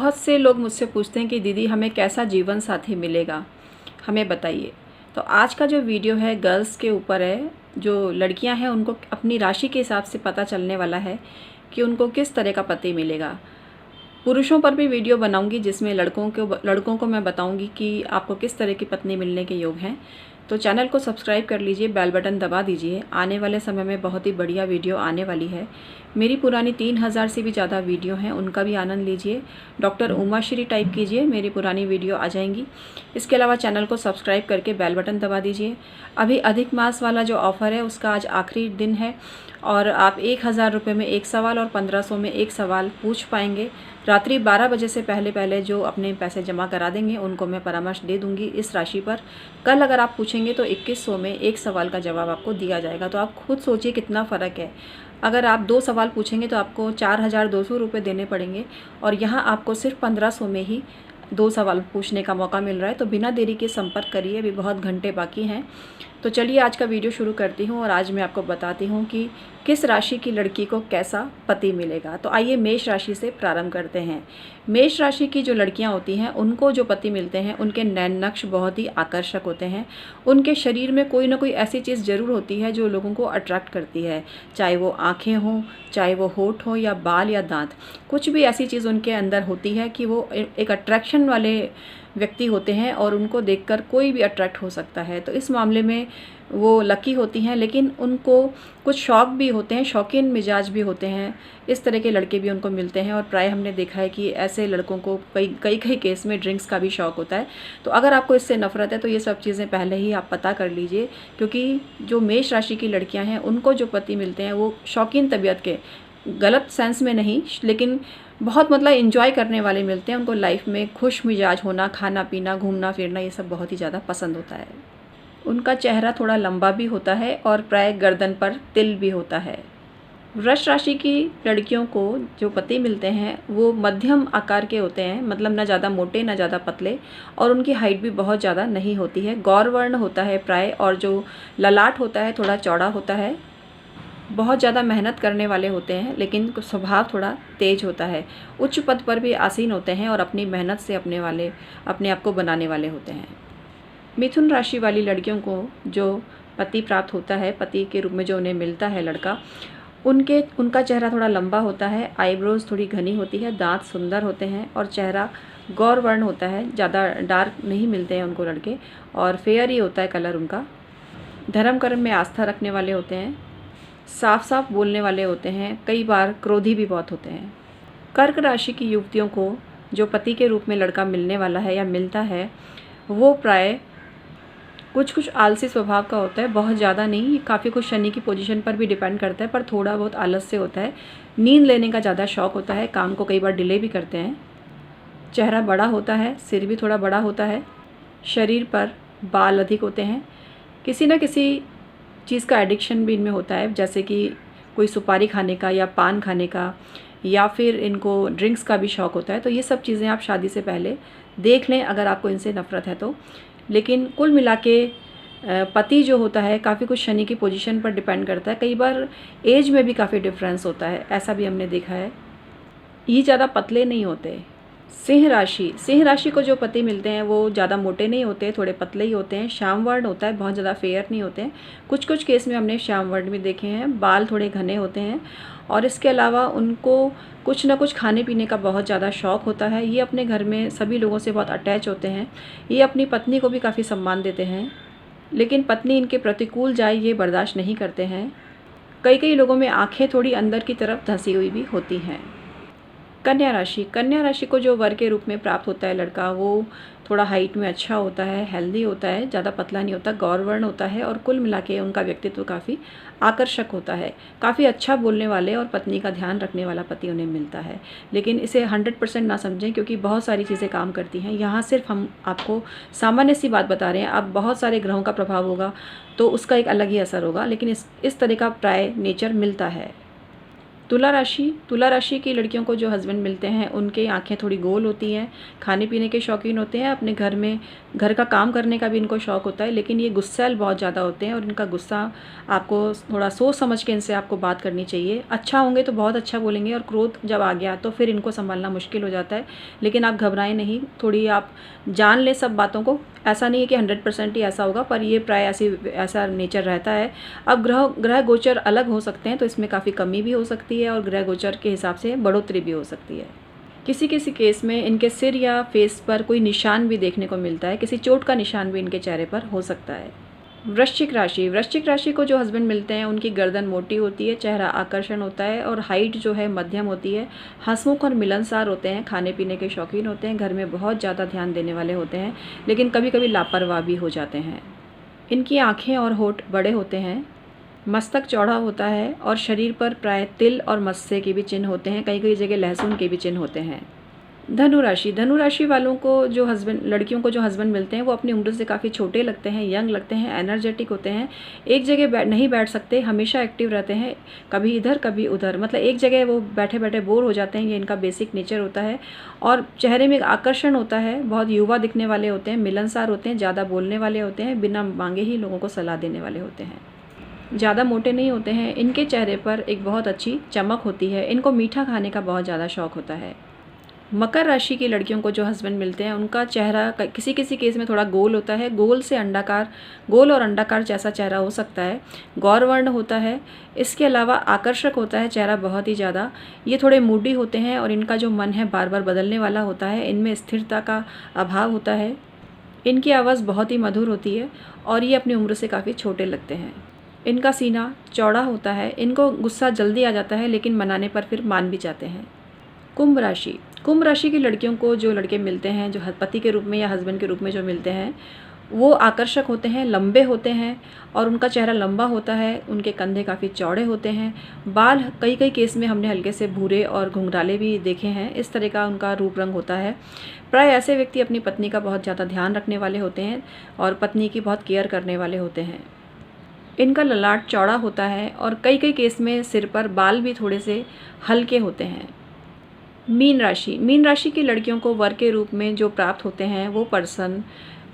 बहुत से लोग मुझसे पूछते हैं कि दीदी हमें कैसा जीवन साथी मिलेगा, हमें बताइए। तो आज का जो वीडियो है गर्ल्स के ऊपर है। जो लड़कियां हैं उनको अपनी राशि के हिसाब से पता चलने वाला है कि उनको किस तरह का पति मिलेगा। पुरुषों पर भी वीडियो बनाऊंगी जिसमें लड़कों को मैं बताऊंगी कि आपको किस तरह की पत्नी मिलने के योग हैं। तो चैनल को सब्सक्राइब कर लीजिए, बेल बटन दबा दीजिए। आने वाले समय में बहुत ही बढ़िया वीडियो आने वाली है। मेरी पुरानी 3000 से भी ज़्यादा वीडियो हैं, उनका भी आनंद लीजिए। डॉक्टर उमाश्री टाइप कीजिए, मेरी पुरानी वीडियो आ जाएंगी। इसके अलावा चैनल को सब्सक्राइब करके बेल बटन दबा दीजिए। अभी अधिक मास वाला जो ऑफ़र है उसका आज आखिरी दिन है और आप 1000 रुपये में एक सवाल और 1500 में एक सवाल पूछ पाएंगे। रात्रि 12 बजे से पहले जो अपने पैसे जमा करा देंगे उनको मैं परामर्श दे दूंगी इस राशि पर। कल अगर आप पूछेंगे तो 2100 में एक सवाल का जवाब आपको दिया जाएगा। तो आप खुद सोचिए कितना फ़र्क है। अगर आप 2 सवाल पूछेंगे तो आपको 4200 रुपये देने पड़ेंगे और यहाँ आपको सिर्फ 1500 में ही 2 सवाल पूछने का मौका मिल रहा है। तो बिना देरी के संपर्क करिए, अभी बहुत घंटे बाकी हैं। तो चलिए आज का वीडियो शुरू करती हूँ और आज मैं आपको बताती हूँ कि किस राशि की लड़की को कैसा पति मिलेगा। तो आइए मेष राशि से प्रारंभ करते हैं। मेष राशि की जो लड़कियाँ होती हैं उनको जो पति मिलते हैं उनके नैन नक्श बहुत ही आकर्षक होते हैं। उनके शरीर में कोई ना कोई ऐसी चीज़ ज़रूर होती है जो लोगों को अट्रैक्ट करती है, चाहे वो आँखें हों, चाहे वो होंठ हो या बाल या दांत। कुछ भी ऐसी चीज़ उनके अंदर होती है कि वो एक अट्रैक्शन वाले व्यक्ति होते हैं और उनको देखकर कोई भी अट्रैक्ट हो सकता है। तो इस मामले में वो लकी होती हैं, लेकिन उनको कुछ शौक भी होते हैं, शौकीन मिजाज भी होते हैं। इस तरह के लड़के भी उनको मिलते हैं और प्राय हमने देखा है कि ऐसे लड़कों को कई केस में ड्रिंक्स का भी शौक होता है। तो अगर आपको इससे नफरत है तो ये सब चीज़ें पहले ही आप पता कर लीजिए, क्योंकि जो मेष राशि की लड़कियां हैं उनको जो पति मिलते हैं वो शौकीन तबीयत के, गलत सेंस में नहीं, लेकिन बहुत मतलब एंजॉय करने वाले मिलते हैं। उनको लाइफ में खुश मिजाज होना, खाना पीना, घूमना फिरना, ये सब बहुत ही ज़्यादा पसंद होता है। उनका चेहरा थोड़ा लंबा भी होता है और प्राय गर्दन पर तिल भी होता है। वृष राशि की लड़कियों को जो पति मिलते हैं वो मध्यम आकार के होते हैं, मतलब ना ज़्यादा मोटे ना ज़्यादा पतले, और उनकी हाइट भी बहुत ज़्यादा नहीं होती है। गौर वर्ण होता है प्राय, और जो ललाट होता है थोड़ा चौड़ा होता है। बहुत ज़्यादा मेहनत करने वाले होते हैं लेकिन स्वभाव थोड़ा तेज होता है। उच्च पद पर भी आसीन होते हैं और अपनी मेहनत से अपने आप को बनाने वाले होते हैं। मिथुन राशि वाली लड़कियों को जो पति प्राप्त होता है, पति के रूप में जो उन्हें मिलता है लड़का, उनका चेहरा थोड़ा लंबा होता है, आईब्रोज थोड़ी घनी होती है, दांत सुंदर होते हैं और चेहरा गौर वर्ण होता है। ज़्यादा डार्क नहीं मिलते हैं उनको लड़के, और फेयर ही होता है कलर उनका। धर्म कर्म में आस्था रखने वाले होते हैं, साफ साफ बोलने वाले होते हैं, कई बार क्रोधी भी बहुत होते हैं। कर्क राशि की युवतियों को जो पति के रूप में लड़का मिलने वाला है या मिलता है वो प्राय कुछ आलसी स्वभाव का होता है, बहुत ज़्यादा नहीं। काफ़ी कुछ शनि की पोजीशन पर भी डिपेंड करता है, पर थोड़ा बहुत आलस्य होता है। नींद लेने का ज़्यादा शौक होता है, काम को कई बार डिले भी करते हैं। चेहरा बड़ा होता है, सिर भी थोड़ा बड़ा होता है, शरीर पर बाल अधिक होते हैं। किसी न किसी चीज़ का एडिक्शन भी इनमें होता है, जैसे कि कोई सुपारी खाने का या पान खाने का, या फिर इनको ड्रिंक्स का भी शौक़ होता है। तो ये सब चीज़ें आप शादी से पहले देख लें अगर आपको इनसे नफ़रत है तो। लेकिन कुल मिला के पति जो होता है काफ़ी कुछ शनि की पोजीशन पर डिपेंड करता है। कई बार एज में भी काफ़ी डिफरेंस होता है, ऐसा भी हमने देखा है। ये ज़्यादा पतले नहीं होते। सिंह राशि को जो पति मिलते हैं वो ज़्यादा मोटे नहीं होते, थोड़े पतले ही होते हैं। श्याम वर्ण होता है, बहुत ज़्यादा फेयर नहीं होते हैं। कुछ केस में हमने श्याम वर्ण भी देखे हैं। बाल थोड़े घने होते हैं और इसके अलावा उनको कुछ ना कुछ खाने पीने का बहुत ज़्यादा शौक़ होता है। ये अपने घर में सभी लोगों से बहुत अटैच होते हैं। ये अपनी पत्नी को भी काफ़ी सम्मान देते हैं, लेकिन पत्नी इनके प्रतिकूल जाए ये बर्दाश्त नहीं करते हैं। कई लोगों में आँखें थोड़ी अंदर की तरफ धंसी हुई भी होती हैं। कन्या राशि को जो वर के रूप में प्राप्त होता है लड़का, वो थोड़ा हाइट में अच्छा होता है, हेल्दी होता है, ज़्यादा पतला नहीं होता, गौर वर्ण होता है और कुल मिला के उनका व्यक्तित्व काफ़ी आकर्षक होता है। काफ़ी अच्छा बोलने वाले और पत्नी का ध्यान रखने वाला पति उन्हें मिलता है। लेकिन इसे 100% ना समझें, क्योंकि बहुत सारी चीज़ें काम करती हैं। यहाँ सिर्फ हम आपको सामान्य सी बात बता रहे हैं। अब बहुत सारे ग्रहों का प्रभाव होगा तो उसका एक अलग ही असर होगा, लेकिन इस तरह का प्राय नेचर मिलता है। तुला राशि की लड़कियों को जो हस्बैंड मिलते हैं उनकी आंखें थोड़ी गोल होती हैं, खाने पीने के शौकीन होते हैं, अपने घर का काम करने का भी इनको शौक़ होता है, लेकिन ये गुस्सैल बहुत ज़्यादा होते हैं और इनका गुस्सा आपको थोड़ा सोच समझ के इनसे आपको बात करनी चाहिए। अच्छा होंगे तो बहुत अच्छा बोलेंगे और क्रोध जब आ गया तो फिर इनको संभालना मुश्किल हो जाता है, लेकिन आप घबराएं नहीं, थोड़ी आप जान लें सब बातों को। ऐसा नहीं है कि 100% ही ऐसा होगा, पर ये प्राय ऐसा नेचर रहता है। अब ग्रह गोचर अलग हो सकते हैं तो इसमें काफ़ी कमी भी हो सकती है और ग्रह गोचर के हिसाब से बढ़ोतरी भी हो सकती है। किसी किसी केस में इनके सिर या फेस पर कोई निशान भी देखने को मिलता है, किसी चोट का निशान भी इनके चेहरे पर हो सकता है। वृश्चिक राशि को जो हस्बैंड मिलते हैं उनकी गर्दन मोटी होती है, चेहरा आकर्षण होता है और हाइट जो है मध्यम होती है, हंसमुख और मिलनसार होते हैं, खाने पीने के शौकीन होते हैं, घर में बहुत ज़्यादा ध्यान देने वाले होते हैं, लेकिन कभी कभी लापरवाह भी हो जाते हैं। इनकी आँखें और होंठ बड़े होते हैं, मस्तक चौड़ा होता है और शरीर पर प्राय तिल और मत्स्य के भी चिन्ह होते हैं, कई कई जगह लहसुन के भी चिन्ह होते हैं। धनु राशि वालों को जो लड़कियों को जो हस्बैंड मिलते हैं वो अपनी उम्र से काफ़ी छोटे लगते हैं, यंग लगते हैं, एनर्जेटिक होते हैं, एक जगह नहीं बैठ सकते, हमेशा एक्टिव रहते हैं, कभी इधर कभी उधर, मतलब एक जगह वो बैठे बैठे बोर हो जाते हैं, ये इनका बेसिक नेचर होता है। और चेहरे में आकर्षण होता है, बहुत युवा दिखने वाले होते हैं, मिलनसार होते हैं, ज़्यादा बोलने वाले होते हैं, बिना मांगे ही लोगों को सलाह देने वाले होते हैं, ज़्यादा मोटे नहीं होते हैं। इनके चेहरे पर एक बहुत अच्छी चमक होती है, इनको मीठा खाने का बहुत ज़्यादा शौक़ होता है। मकर राशि की लड़कियों को जो हस्बैंड मिलते हैं उनका चेहरा किसी किसी केस में थोड़ा गोल होता है, गोल और अंडाकार जैसा चेहरा हो सकता है, गौरवर्ण होता है, इसके अलावा आकर्षक होता है चेहरा बहुत ही ज़्यादा। ये थोड़े मूडी होते हैं और इनका जो मन है बार बार बदलने वाला होता है, इनमें स्थिरता का अभाव होता है, इनकी आवाज़ बहुत ही मधुर होती है और ये अपनी उम्र से काफ़ी छोटे लगते हैं। इनका सीना चौड़ा होता है, इनको गुस्सा जल्दी आ जाता है लेकिन मनाने पर फिर मान भी जाते हैं। कुंभ राशि की लड़कियों को जो लड़के मिलते हैं, जो पति के रूप में या हस्बैंड के रूप में जो मिलते हैं, वो आकर्षक होते हैं, लंबे होते हैं और उनका चेहरा लंबा होता है, उनके कंधे काफ़ी चौड़े होते हैं, बाल कई केस में हमने हल्के से भूरे और घुंघराले भी देखे हैं, इस तरह का उनका रूप रंग होता है। प्राय ऐसे व्यक्ति अपनी पत्नी का बहुत ज़्यादा ध्यान रखने वाले होते हैं और पत्नी की बहुत केयर करने वाले होते हैं। इनका ललाट चौड़ा होता है और कई केस में सिर पर बाल भी थोड़े से हल्के होते हैं। मीन राशि की लड़कियों को वर के रूप में जो प्राप्त होते हैं वो पर्सन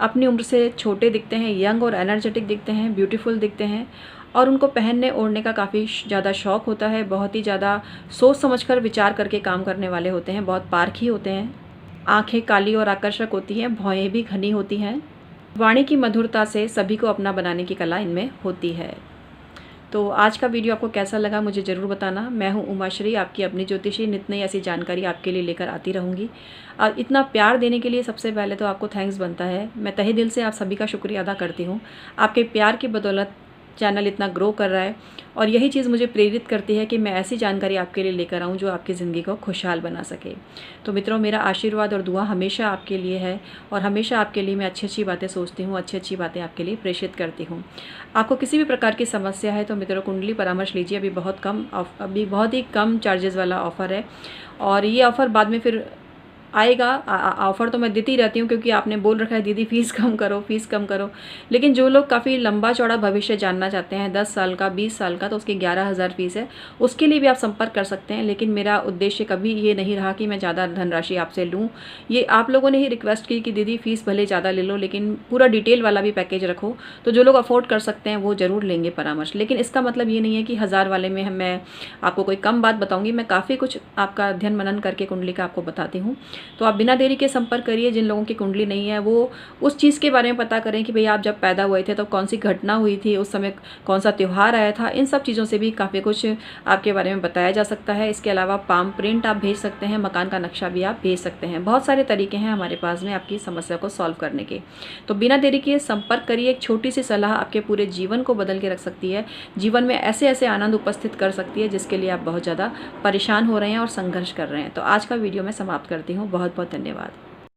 अपनी उम्र से छोटे दिखते हैं, यंग और एनर्जेटिक दिखते हैं, ब्यूटीफुल दिखते हैं और उनको पहनने ओढ़ने का काफ़ी ज़्यादा शौक़ होता है, बहुत ही ज़्यादा सोच समझकर विचार करके काम करने वाले होते हैं, बहुत पारखी होते हैं। आँखें काली और आकर्षक होती हैं, भौहें भी घनी होती हैं, वाणी की मधुरता से सभी को अपना बनाने की कला इनमें होती है। तो आज का वीडियो आपको कैसा लगा मुझे ज़रूर बताना। मैं हूँ उमाश्री, आपकी अपनी ज्योतिषी, नित्य नई ऐसी जानकारी आपके लिए लेकर आती रहूँगी। और इतना प्यार देने के लिए सबसे पहले तो आपको थैंक्स बनता है, मैं तहे दिल से आप सभी का शुक्रिया अदा करती हूँ। आपके प्यार की बदौलत चैनल इतना ग्रो कर रहा है और यही चीज़ मुझे प्रेरित करती है कि मैं ऐसी जानकारी आपके लिए लेकर आऊँ जो आपकी ज़िंदगी को खुशहाल बना सके। तो मित्रों, मेरा आशीर्वाद और दुआ हमेशा आपके लिए है और हमेशा आपके लिए मैं अच्छी बातें सोचती हूँ, अच्छी बातें आपके लिए प्रेषित करती हूँ। आपको किसी भी प्रकार की समस्या है तो मित्रों कुंडली परामर्श लीजिए। अभी बहुत ही कम चार्जेस वाला ऑफ़र है और ये ऑफ़र बाद में फिर आएगा। ऑफ़र तो मैं देती रहती हूँ क्योंकि आपने बोल रखा है दीदी फ़ीस कम करो, लेकिन जो लोग काफ़ी लंबा चौड़ा भविष्य जानना चाहते हैं, 10 साल का 20 साल का, तो उसकी 11,000 फ़ीस है, उसके लिए भी आप संपर्क कर सकते हैं। लेकिन मेरा उद्देश्य कभी ये नहीं रहा कि मैं ज़्यादा धनराशि आपसे लूँ। ये आप लोगों ने ही रिक्वेस्ट की कि दीदी फ़ीस भले ज़्यादा ले लो लेकिन पूरा डिटेल वाला भी पैकेज रखो, तो जो लोग अफोर्ड कर सकते हैं वो ज़रूर लेंगे परामर्श। लेकिन इसका मतलब ये नहीं है कि 1000 वाले में मैं आपको कोई कम बात बताऊँगी। मैं काफ़ी कुछ आपका अध्ययन मनन करके कुंडली का आपको बताती हूँ। तो आप बिना देरी के संपर्क करिए। जिन लोगों की कुंडली नहीं है वो उस चीज़ के बारे में पता करें कि भैया आप जब पैदा हुए थे तो कौन सी घटना हुई थी, उस समय कौन सा त्यौहार आया था, इन सब चीज़ों से भी काफ़ी कुछ आपके बारे में बताया जा सकता है। इसके अलावा पाम प्रिंट आप भेज सकते हैं, मकान का नक्शा भी आप भेज सकते हैं। बहुत सारे तरीके हैं हमारे पास में आपकी समस्या को सॉल्व करने के। तो बिना देरी के संपर्क करिए। एक छोटी सी सलाह आपके पूरे जीवन को बदल के रख सकती है, जीवन में ऐसे आनंद उपस्थित कर सकती है जिसके लिए आप बहुत ज़्यादा परेशान हो रहे हैं और संघर्ष कर रहे हैं। तो आज का वीडियो मैं समाप्त करती हूँ। बहुत बहुत धन्यवाद।